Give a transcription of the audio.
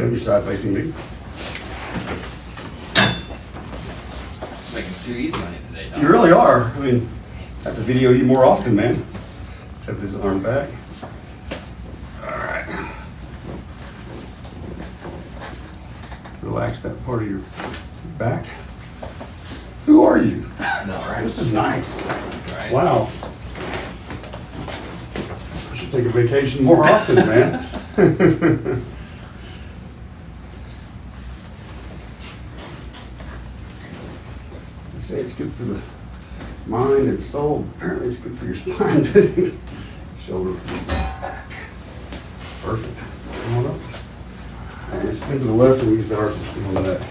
stand, you're side facing me. It's making it too easy on you today, Doc. You really are. I mean, I have to video you more often, man. Let's have this arm back. All right. Relax that part of your back. Who are you? No, right? This is nice. Right. Wow. I should take a vacation more often, man. They say it's good for the mind and soul. Apparently it's good for your spine too. Shoulder, back. Perfect. Come on up. And spin to the left and use the arm system on the back.